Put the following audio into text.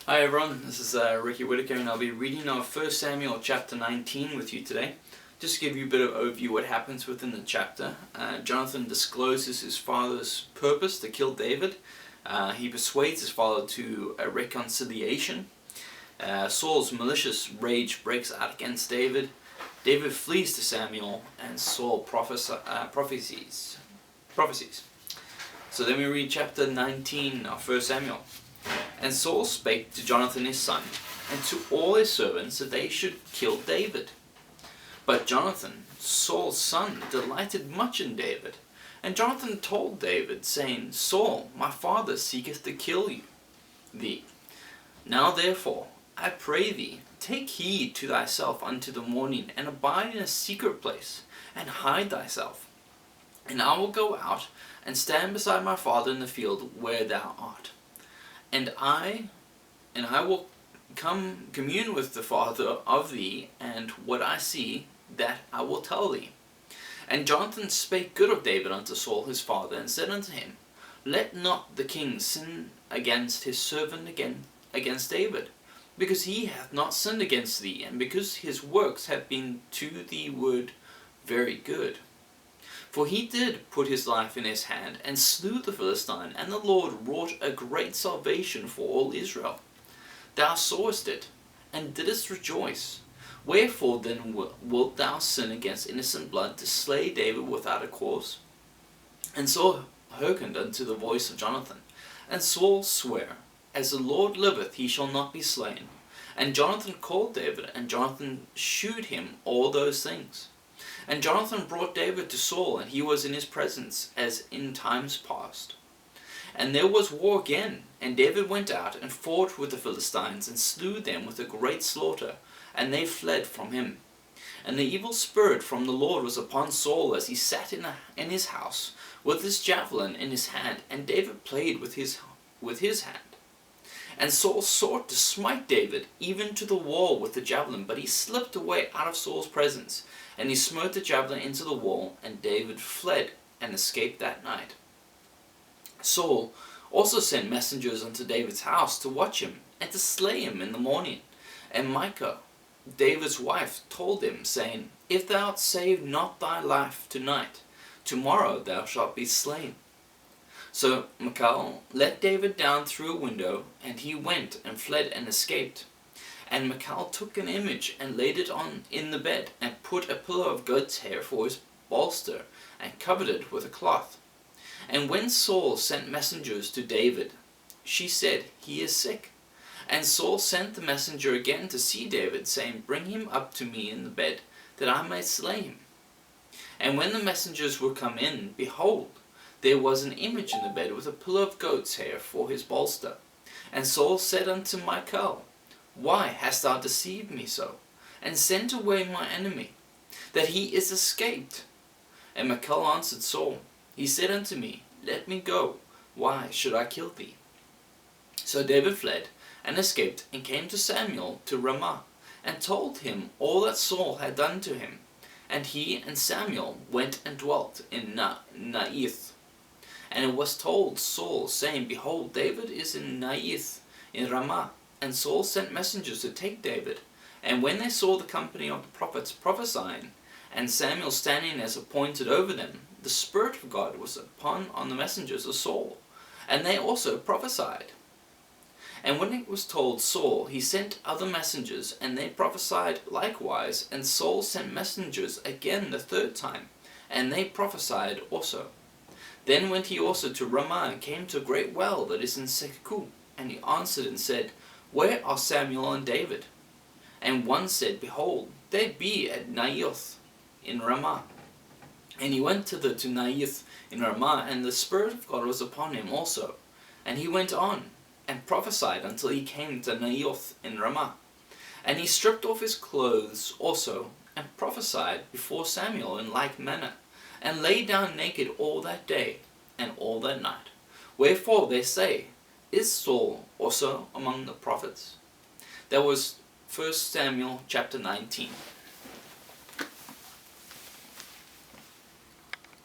Hi everyone, this is Ricky Whitaker, and I'll be reading our 1 Samuel chapter 19 with you today. Just to give you a bit of overview what happens within the chapter. Jonathan discloses his father's purpose to kill David. He persuades his father to a reconciliation. Saul's malicious rage breaks out against David. David flees to Samuel, and Saul prophesies. So then we read chapter 19 of 1 Samuel. And Saul spake to Jonathan his son, and to all his servants, that they should kill David. But Jonathan, Saul's son, delighted much in David. And Jonathan told David, saying, Saul, my father seeketh to kill thee. Now therefore, I pray thee, take heed to thyself unto the morning, and abide in a secret place, and hide thyself. And I will go out, and stand beside my father in the field where thou art. And I will commune with the father of thee, and what I see, that I will tell thee. And Jonathan spake good of David unto Saul his father, and said unto him, Let not the king sin against his servant against David, because he hath not sinned against thee, and because his works have been to thee word very good. For he did put his life in his hand, and slew the Philistine, and the Lord wrought a great salvation for all Israel. Thou sawest it, and didst rejoice. Wherefore then wilt thou sin against innocent blood, to slay David without a cause? And Saul hearkened unto the voice of Jonathan. And Saul sware, As the Lord liveth, he shall not be slain. And Jonathan called David, and Jonathan shewed him all those things. And Jonathan brought David to Saul, and he was in his presence, as in times past. And there was war again, and David went out, and fought with the Philistines, and slew them with a great slaughter, and they fled from him. And the evil spirit from the Lord was upon Saul, as he sat in his house, with his javelin in his hand, and David played with his hand. And Saul sought to smite David, even to the wall with the javelin, but he slipped away out of Saul's presence, and he smote the javelin into the wall, and David fled, and escaped that night. Saul also sent messengers unto David's house to watch him, and to slay him in the morning. And Michal, David's wife, told him, saying, If thou save not thy life tonight, tomorrow thou shalt be slain. So Michal let David down through a window, and he went and fled and escaped. And Michal took an image and laid it in the bed, and put a pillow of goat's hair for his bolster, and covered it with a cloth. And when Saul sent messengers to David, she said, He is sick. And Saul sent the messenger again to see David, saying, Bring him up to me in the bed, that I may slay him. And when the messengers were come in, behold, there was an image in the bed with a pillow of goat's hair for his bolster. And Saul said unto Michal, Why hast thou deceived me so, and sent away my enemy, that he is escaped? And Michal answered Saul, He said unto me, Let me go, why should I kill thee? So David fled, and escaped, and came to Samuel to Ramah, and told him all that Saul had done to him. And he and Samuel went and dwelt in Naioth. And it was told Saul, saying, Behold, David is in Naioth in Ramah. And Saul sent messengers to take David. And when they saw the company of the prophets prophesying, and Samuel standing as appointed over them, the Spirit of God was on the messengers of Saul, and they also prophesied. And when it was told Saul, he sent other messengers, and they prophesied likewise. And Saul sent messengers again the third time, and they prophesied also. Then went he also to Ramah, and came to a great well that is in Seku. And he answered and said, Where are Samuel and David? And one said, Behold, they be at Naioth in Ramah. And he went thither to Naioth in Ramah, and the Spirit of God was upon him also. And he went on, and prophesied until he came to Naioth in Ramah. And he stripped off his clothes also, and prophesied before Samuel in like manner, and lay down naked all that day, and all that night. Wherefore they say, Is Saul also among the prophets? That was 1 Samuel chapter 19.